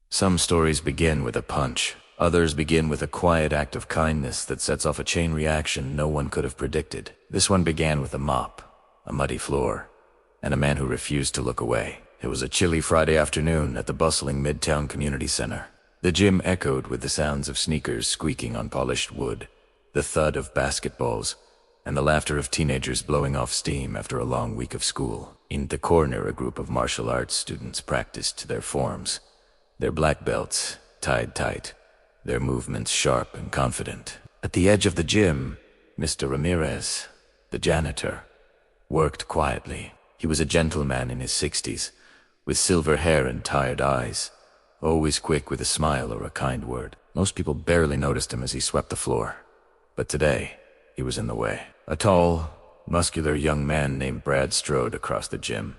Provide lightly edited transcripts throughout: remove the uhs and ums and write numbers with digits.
Some stories begin with a punch. Others begin with a quiet act of kindness that sets off a chain reaction no one could have predicted. This one began with a mop, a muddy floor, and a man who refused to look away. It was a chilly Friday afternoon at the bustling Midtown Community Center. The gym echoed with the sounds of sneakers squeaking on polished wood, the thud of basketballs, and the laughter of teenagers blowing off steam after a long week of school. In the corner, a group of martial arts students practiced their forms, their black belts tied tight, their movements sharp and confident. At the edge of the gym, Mr. Ramirez, the janitor, worked quietly. He was a gentleman in his 60s, with silver hair and tired eyes, always quick with a smile or a kind word. Most people barely noticed him as he swept the floor. But today, he was in the way. A tall, muscular young man named Brad strode across the gym,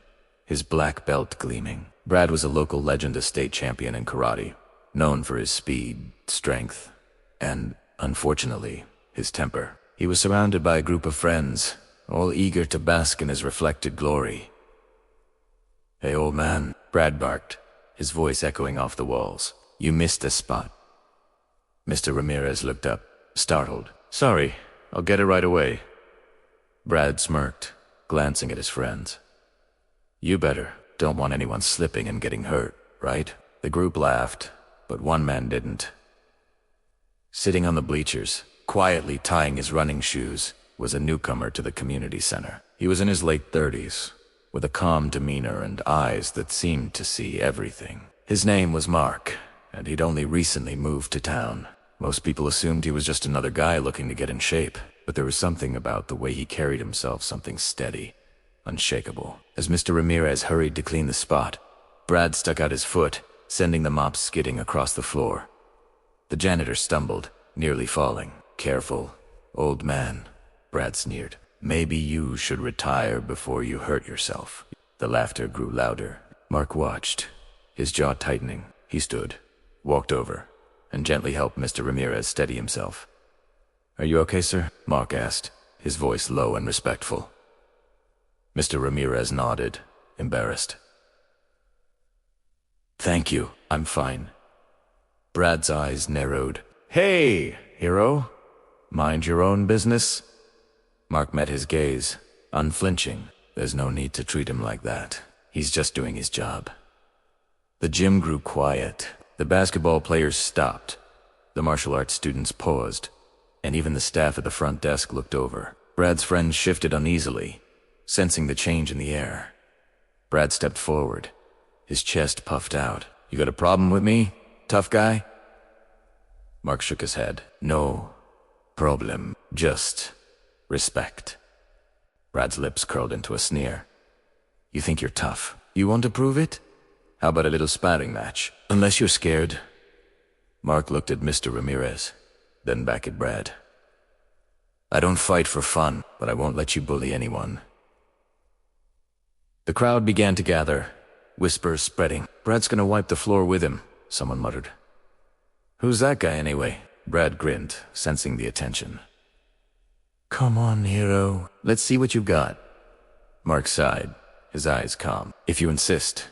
his black belt gleaming. Brad was a local legend, a state champion in karate, known for his speed, strength, and, unfortunately, his temper. He was surrounded by a group of friends, all eager to bask in his reflected glory. "Hey, old man," Brad barked, his voice echoing off the walls. "You missed a spot." Mr. Ramirez looked up, startled. "Sorry, I'll get it right away." Brad smirked, glancing at his friends. "You better. Don't want anyone slipping and getting hurt, right?" The group laughed, but one man didn't. Sitting on the bleachers, quietly tying his running shoes, was a newcomer to the community center. He was in his late 30s, with a calm demeanor and eyes that seemed to see everything. His name was Mark, and he'd only recently moved to town. Most people assumed he was just another guy looking to get in shape, but there was something about the way he carried himself, something steady, unshakable. As Mr. Ramirez hurried to clean the spot, Brad stuck out his foot, sending the mop skidding across the floor. The janitor stumbled, nearly falling. "Careful, old man," Brad sneered. "Maybe you should retire before you hurt yourself." The laughter grew louder. Mark watched, his jaw tightening. He stood, walked over, and gently helped Mr. Ramirez steady himself. "Are you okay, sir?" Mark asked, his voice low and respectful. Mr. Ramirez nodded, embarrassed. "Thank you, I'm fine." Brad's eyes narrowed. "Hey, hero, mind your own business." Mark met his gaze, unflinching. "There's no need to treat him like that. He's just doing his job." The gym grew quiet. The basketball players stopped. The martial arts students paused, and even the staff at the front desk looked over. Brad's friends shifted uneasily, sensing the change in the air. Brad stepped forward, his chest puffed out. "You got a problem with me, tough guy?" Mark shook his head. "No problem, just respect." Brad's lips curled into a sneer. "You think you're tough? You want to prove it? How about a little sparring match? Unless you're scared." Mark looked at Mr. Ramirez, then back at Brad. "I don't fight for fun, but I won't let you bully anyone." The crowd began to gather, whispers spreading. "Brad's gonna wipe the floor with him," someone muttered. "Who's that guy anyway?" Brad grinned, sensing the attention. "Come on, hero. Let's see what you've got." Mark sighed, his eyes calm. "If you insist."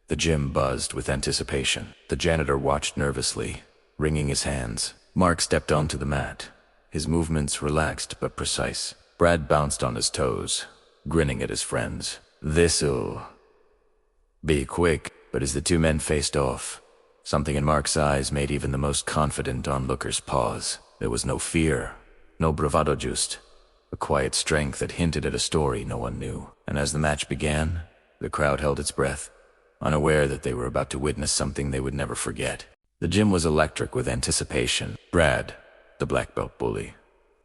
The gym buzzed with anticipation. The janitor watched nervously, wringing his hands. Mark stepped onto the mat, his movements relaxed but precise. Brad bounced on his toes, grinning at his friends. "This'll be quick." But as the two men faced off, something in Mark's eyes made even the most confident onlookers pause. There was no fear, no bravado, just a quiet strength that hinted at a story no one knew. And as the match began, the crowd held its breath, unaware that they were about to witness something they would never forget. The gym was electric with anticipation. Brad, the black belt bully,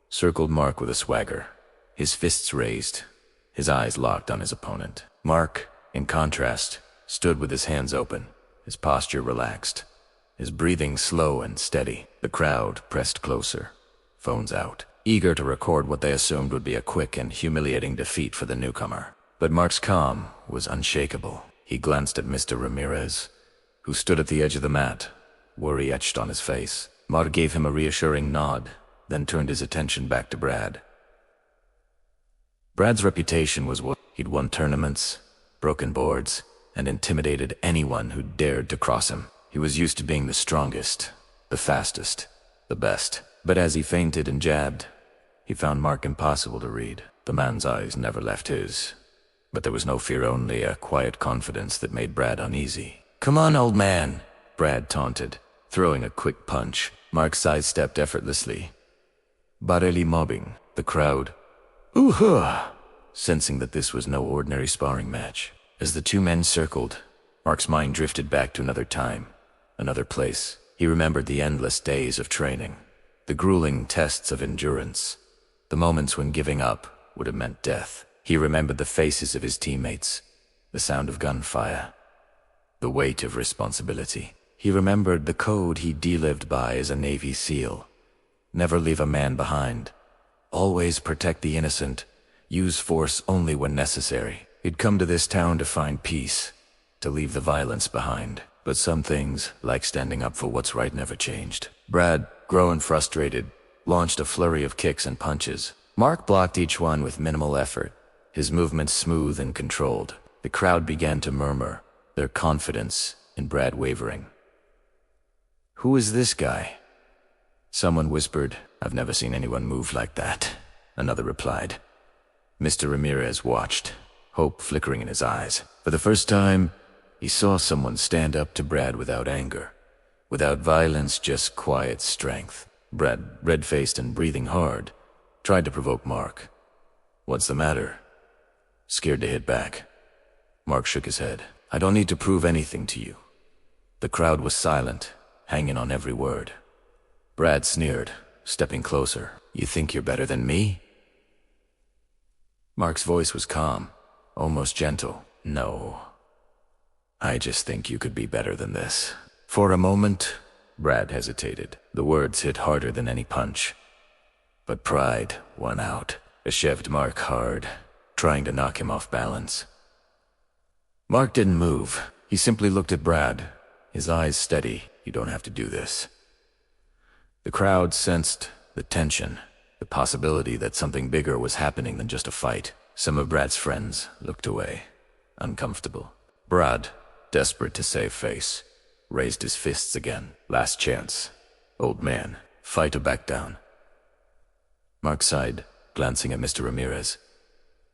circled Mark with a swagger, his fists raised, his eyes locked on his opponent. Mark, in contrast, stood with his hands open, his posture relaxed, his breathing slow and steady. The crowd pressed closer, phones out, eager to record what they assumed would be a quick and humiliating defeat for the newcomer. But Mark's calm was unshakable. He glanced at Mr. Ramirez, who stood at the edge of the mat, worry etched on his face. Mark gave him a reassuring nod, then turned his attention back to Brad. Brad's reputation was what he'd won tournaments, broken boards, and intimidated anyone who dared to cross him. He was used to being the strongest, the fastest, the best. But as he feinted and jabbed, he found Mark impossible to read. The man's eyes never left his. But there was no fear, only a quiet confidence that made Brad uneasy. "Come on, old man," Brad taunted, throwing a quick punch. Mark sidestepped effortlessly, barely mobbing the crowd. "Ooh-huh!" Sensing that this was no ordinary sparring match. As the two men circled, Mark's mind drifted back to another time, another place. He remembered the endless days of training, the grueling tests of endurance, the moments when giving up would have meant death. He remembered the faces of his teammates, the sound of gunfire, the weight of responsibility. He remembered the code he'd lived by as a Navy SEAL. Never leave a man behind. Always protect the innocent. Use force only when necessary. He'd come to this town to find peace, to leave the violence behind. But some things, like standing up for what's right, never changed. Brad, growing frustrated, launched a flurry of kicks and punches. Mark blocked each one with minimal effort, his movements smooth and controlled. The crowd began to murmur, their confidence in Brad wavering. "Who is this guy?" Someone whispered, "I've never seen anyone move like that." Another replied. Mr. Ramirez watched, hope flickering in his eyes. For the first time, he saw someone stand up to Brad without anger, without violence, just quiet strength. Brad, red-faced and breathing hard, tried to provoke Mark. "What's the matter?" Scared to hit back. Mark shook his head. "I don't need to prove anything to you." The crowd was silent, hanging on every word. Brad sneered, stepping closer. "You think you're better than me?" Mark's voice was calm, almost gentle. "No. I just think you could be better than this." For a moment, Brad hesitated. The words hit harder than any punch. But pride won out. It shoved Mark hard, trying to knock him off balance. Mark didn't move. He simply looked at Brad, his eyes steady. "You don't have to do this." The crowd sensed the tension, the possibility that something bigger was happening than just a fight. Some of Brad's friends looked away, uncomfortable. Brad, desperate to save face, raised his fists again. "Last chance, old man. Fight or back down." Mark sighed, glancing at Mr. Ramirez.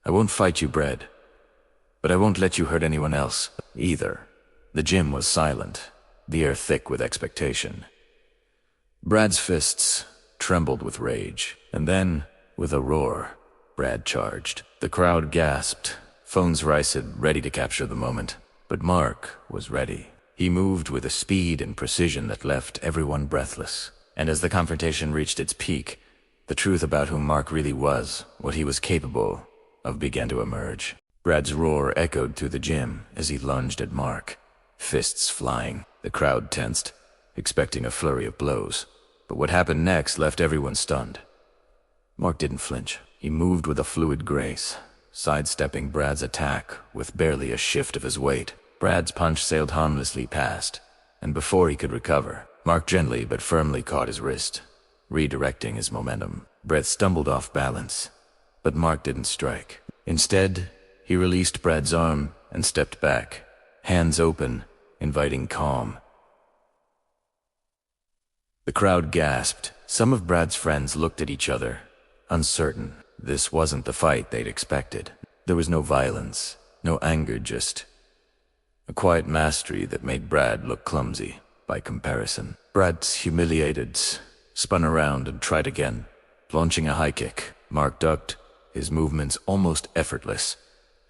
"I won't fight you, Brad. But I won't let you hurt anyone else, either." The gym was silent, the air thick with expectation. Brad's fists trembled with rage, and then, with a roar, Brad charged. The crowd gasped, phones raced, ready to capture the moment. But Mark was ready. He moved with a speed and precision that left everyone breathless. And as the confrontation reached its peak, the truth about who Mark really was, what he was capable of, began to emerge. Brad's roar echoed through the gym as he lunged at Mark, fists flying. The crowd tensed, expecting a flurry of blows. But what happened next left everyone stunned. Mark didn't flinch. He moved with a fluid grace, sidestepping Brad's attack with barely a shift of his weight. Brad's punch sailed harmlessly past, and before he could recover, Mark gently but firmly caught his wrist, redirecting his momentum. Brad stumbled off balance, but Mark didn't strike. Instead, he released Brad's arm and stepped back, hands open, inviting calm. The crowd gasped. Some of Brad's friends looked at each other, uncertain. This wasn't the fight they'd expected. There was no violence, no anger, just a quiet mastery that made Brad look clumsy by comparison. Brad, humiliated, spun around and tried again, launching a high kick. Mark ducked, his movements almost effortless,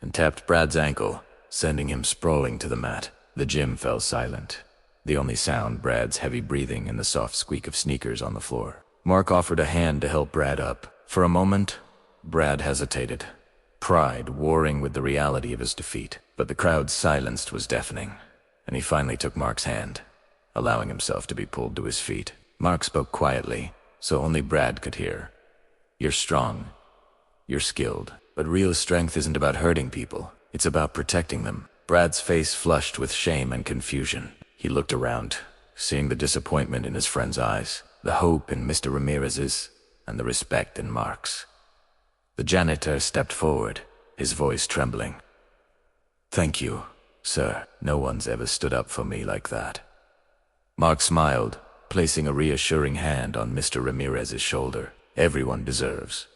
and tapped Brad's ankle, sending him sprawling to the mat. The gym fell silent. The only sound, Brad's heavy breathing and the soft squeak of sneakers on the floor. Mark offered a hand to help Brad up. For a moment, Brad hesitated, pride warring with the reality of his defeat. But the crowd's silence was deafening, and he finally took Mark's hand, allowing himself to be pulled to his feet. Mark spoke quietly, so only Brad could hear. "You're strong. You're skilled. But real strength isn't about hurting people. It's about protecting them." Brad's face flushed with shame and confusion. He looked around, seeing the disappointment in his friend's eyes, the hope in Mr. Ramirez's, and the respect in Mark's. The janitor stepped forward, his voice trembling. "Thank you, sir. No one's ever stood up for me like that." Mark smiled, placing a reassuring hand on Mr. Ramirez's shoulder. Everyone deserves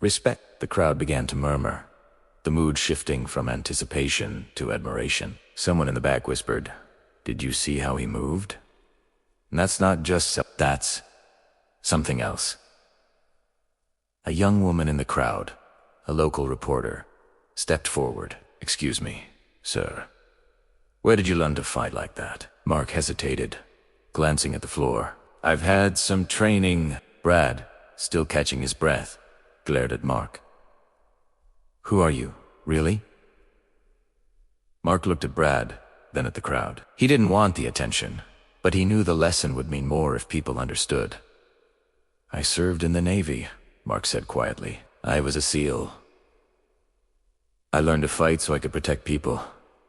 respect. The crowd began to murmur, the mood shifting from anticipation to admiration. Someone in the back whispered, "Did you see how he moved? And that's not just that's something else." A young woman in the crowd, a local reporter, stepped forward. "Excuse me, sir. Where did you learn to fight like that?" Mark hesitated, glancing at the floor. "I've had some training." Brad, still catching his breath, glared at Mark. "Who are you, really?" Mark looked at Brad, then at the crowd. He didn't want the attention, but he knew the lesson would mean more if people understood. "I served in the Navy," Mark said quietly. "I was a SEAL. I learned to fight so I could protect people,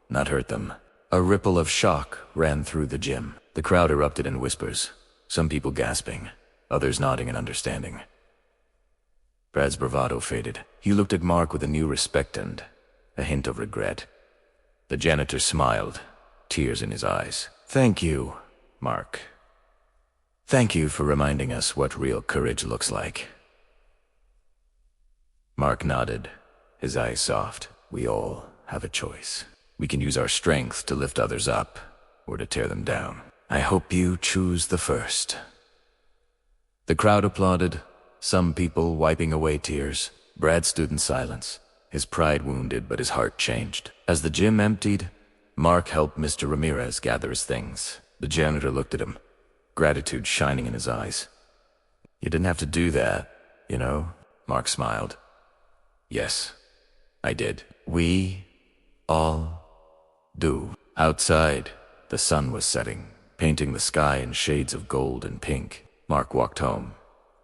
not hurt them." A ripple of shock ran through the gym. The crowd erupted in whispers, some people gasping, others nodding in understanding. Brad's bravado faded. He looked at Mark with a new respect and a hint of regret. The janitor smiled, tears in his eyes. "Thank you, Mark. Thank you for reminding us what real courage looks like." Mark nodded, his eyes soft. "We all have a choice. We can use our strength to lift others up, or to tear them down. I hope you choose the first." The crowd applauded, some people wiping away tears. Brad stood in silence, his pride wounded but his heart changed. As the gym emptied, Mark helped Mr. Ramirez gather his things. The janitor looked at him, gratitude shining in his eyes. "You didn't have to do that, you know," Mark smiled. "Yes, I did. We all do." Outside, the sun was setting, painting the sky in shades of gold and pink. Mark walked home,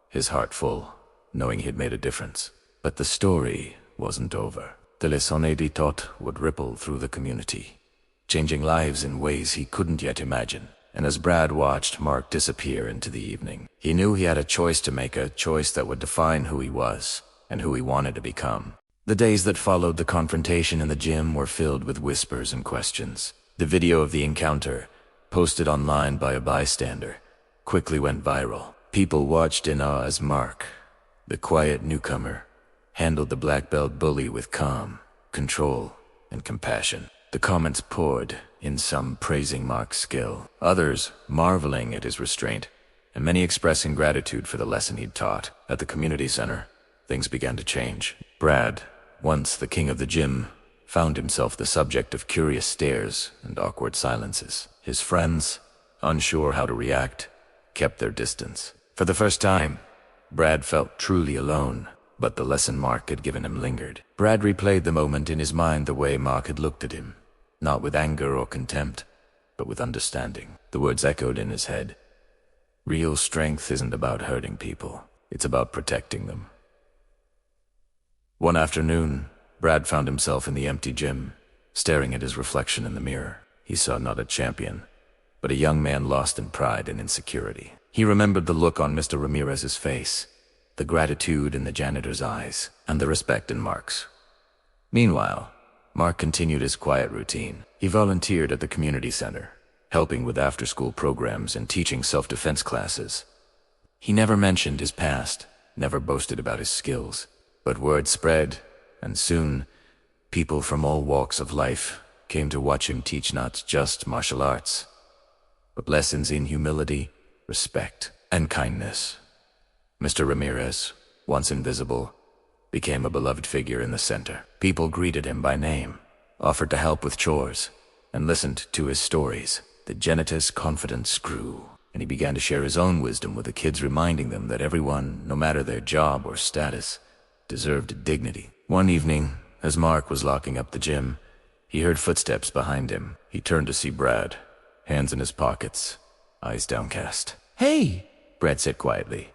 his heart full, knowing he had made a difference. But the story wasn't over. The leçon he taught would ripple through the community, changing lives in ways he couldn't yet imagine. And as Brad watched Mark disappear into the evening, he knew he had a choice to make, a choice that would define who he was and who he wanted to become. The days that followed the confrontation in the gym were filled with whispers and questions. The video of the encounter, posted online by a bystander, quickly went viral. People watched in awe as Mark, the quiet newcomer, handled the black belt bully with calm, control, and compassion. The comments poured in, some praising Mark's skill, others marveling at his restraint, and many expressing gratitude for the lesson he'd taught. At the community center, things began to change. Brad, once the king of the gym, found himself the subject of curious stares and awkward silences. His friends, unsure how to react, kept their distance. For the first time, Brad felt truly alone, but the lesson Mark had given him lingered. Brad replayed the moment in his mind the way Mark had looked at him, not with anger or contempt, but with understanding. The words echoed in his head. Real strength isn't about hurting people, it's about protecting them. One afternoon, Brad found himself in the empty gym, staring at his reflection in the mirror. He saw not a champion, but a young man lost in pride and insecurity. He remembered the look on Mr. Ramirez's face, the gratitude in the janitor's eyes, and the respect in Mark's. Meanwhile, Mark continued his quiet routine. He volunteered at the community center, helping with after-school programs and teaching self-defense classes. He never mentioned his past, never boasted about his skills. But word spread, and soon, people from all walks of life came to watch him teach not just martial arts, but lessons in humility, respect, and kindness. Mr. Ramirez, once invisible, became a beloved figure in the center. People greeted him by name, offered to help with chores, and listened to his stories. The janitor's confidence grew, and he began to share his own wisdom with the kids, reminding them that everyone, no matter their job or status, deserved dignity. One evening, as Mark was locking up the gym, he heard footsteps behind him. He turned to see Brad, hands in his pockets, eyes downcast. "Hey," Brad said quietly.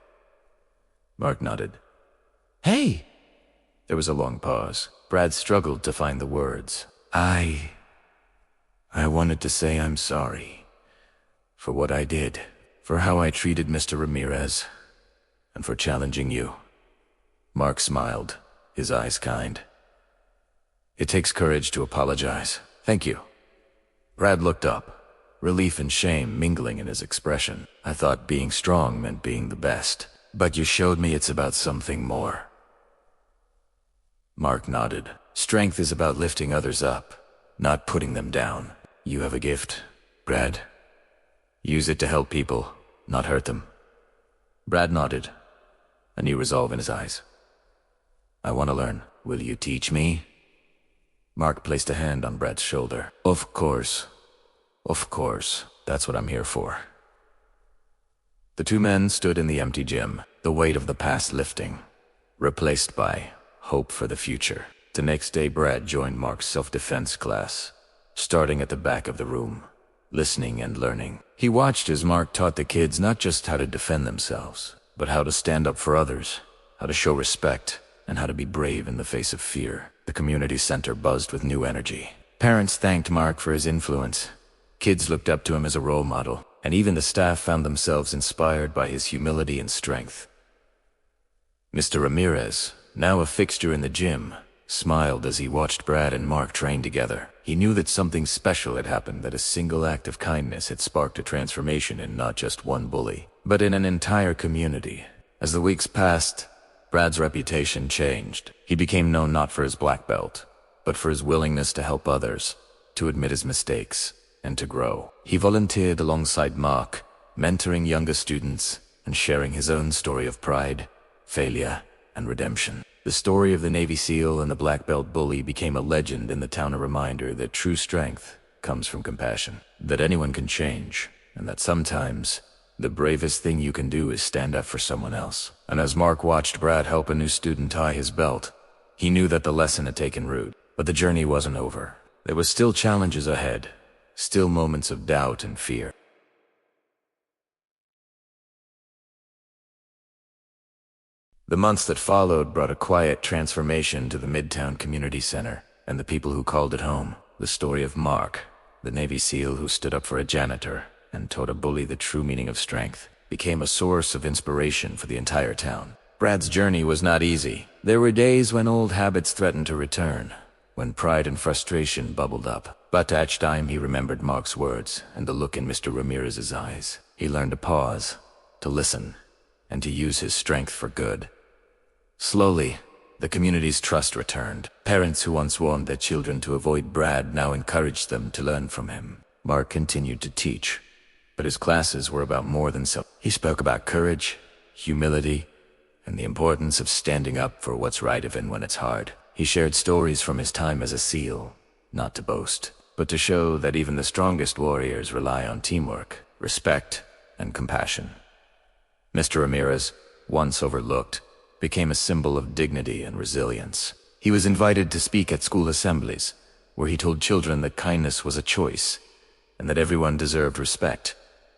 Mark nodded. "Hey." There was a long pause. Brad struggled to find the words. I wanted to say I'm sorry for what I did, for how I treated Mr. Ramirez, and for challenging you." Mark smiled, his eyes kind. "It takes courage to apologize. Thank you." Brad looked up, relief and shame mingling in his expression. I thought being strong meant being the best, but you showed me it's about something more. Mark nodded. Strength is about lifting others up, not putting them down. You have a gift, Brad. Use it to help people, not hurt them. Brad nodded, a new resolve in his eyes. I want to learn. Will you teach me? Mark placed a hand on Brad's shoulder. Of course. Of course. That's what I'm here for. The two men stood in the empty gym, the weight of the past lifting, replaced by hope for the future. The next day, Brad joined Mark's self-defense class, starting at the back of the room, listening and learning. He watched as Mark taught the kids not just how to defend themselves, but how to stand up for others, how to show respect, and how to be brave in the face of fear. The community center buzzed with new energy. Parents thanked Mark for his influence. Kids looked up to him as a role model, and even the staff found themselves inspired by his humility and strength. Mr. Ramirez, now a fixture in the gym, smiled as he watched Brad and Mark train together. He knew that something special had happened, that a single act of kindness had sparked a transformation in not just one bully, but in an entire community. As the weeks passed, Brad's reputation changed. He became known not for his black belt, but for his willingness to help others, to admit his mistakes, and to grow. He volunteered alongside Mark, mentoring younger students and sharing his own story of pride, failure, and redemption. The story of the Navy SEAL and the black belt bully became a legend in the town, a reminder that true strength comes from compassion, that anyone can change, and that sometimes the bravest thing you can do is stand up for someone else. And as Mark watched Brad help a new student tie his belt, he knew that the lesson had taken root. But the journey wasn't over. There were still challenges ahead, still moments of doubt and fear. The months that followed brought a quiet transformation to the Midtown Community Center and the people who called it home. The story of Mark, the Navy SEAL who stood up for a janitor and taught a bully the true meaning of strength, became a source of inspiration for the entire town. Brad's journey was not easy. There were days when old habits threatened to return, when pride and frustration bubbled up. But each time he remembered Mark's words and the look in Mr. Ramirez's eyes. He learned to pause, to listen, and to use his strength for good. Slowly, the community's trust returned. Parents who once warned their children to avoid Brad now encouraged them to learn from him. Mark continued to teach, but his classes were about more than so. He spoke about courage, humility, and the importance of standing up for what's right even when it's hard. He shared stories from his time as a SEAL, not to boast, but to show that even the strongest warriors rely on teamwork, respect, and compassion. Mr. Ramirez, once overlooked, became a symbol of dignity and resilience. He was invited to speak at school assemblies, where he told children that kindness was a choice, and that everyone deserved respect,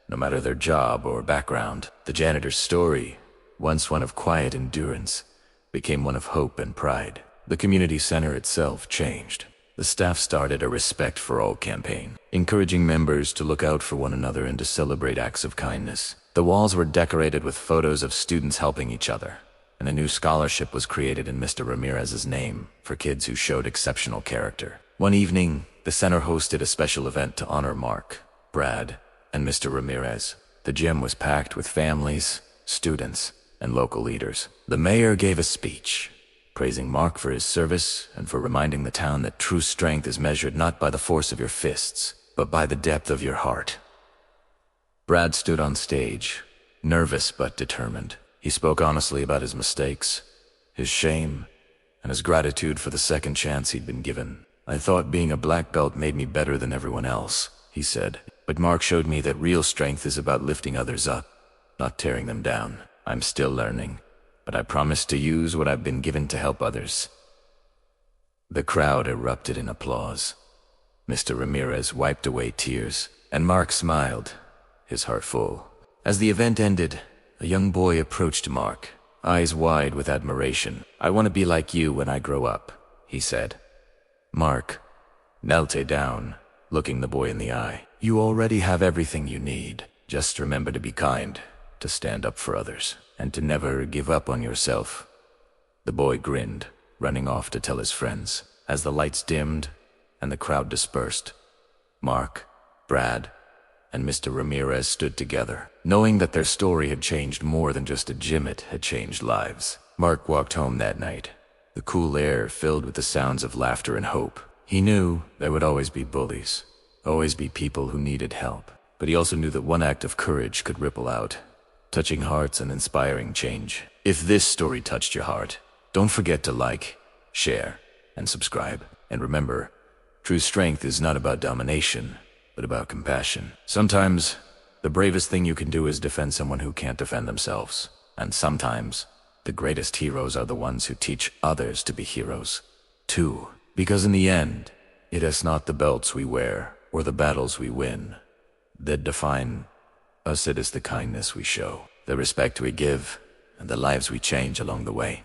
no matter their job or background. The janitor's story, once one of quiet endurance, became one of hope and pride. The community center itself changed. The staff started a Respect for All campaign, encouraging members to look out for one another and to celebrate acts of kindness. The walls were decorated with photos of students helping each other, and a new scholarship was created in Mr. Ramirez's name for kids who showed exceptional character. One evening, the center hosted a special event to honor Mark, Brad, and Mr. Ramirez. The gym was packed with families, students, and local leaders. The mayor gave a speech, praising Mark for his service and for reminding the town that true strength is measured not by the force of your fists, but by the depth of your heart. Brad stood on stage, nervous but determined. He spoke honestly about his mistakes, his shame, and his gratitude for the second chance he'd been given. I thought being a black belt made me better than everyone else, he said. But Mark showed me that real strength is about lifting others up, not tearing them down. I'm still learning, but I promise to use what I've been given to help others. The crowd erupted in applause. Mr. Ramirez wiped away tears, and Mark smiled, his heart full. As the event ended, a young boy approached Mark, eyes wide with admiration. I want to be like you when I grow up, he said. Mark knelt down, looking the boy in the eye. You already have everything you need. Just remember to be kind, to stand up for others, and to never give up on yourself. The boy grinned, running off to tell his friends. As the lights dimmed and the crowd dispersed, Mark, Brad, and Mr. Ramirez stood together, knowing that their story had changed more than just a gym, it had changed lives. Mark walked home that night, the cool air filled with the sounds of laughter and hope. He knew there would always be bullies, always be people who needed help, but he also knew that one act of courage could ripple out, touching hearts and inspiring change. If this story touched your heart, don't forget to like, share, and subscribe. And remember, true strength is not about domination, but about compassion. Sometimes, the bravest thing you can do is defend someone who can't defend themselves. And sometimes, the greatest heroes are the ones who teach others to be heroes, too. Because in the end, it is not the belts we wear or the battles we win that define us. It is the kindness we show, the respect we give, and the lives we change along the way.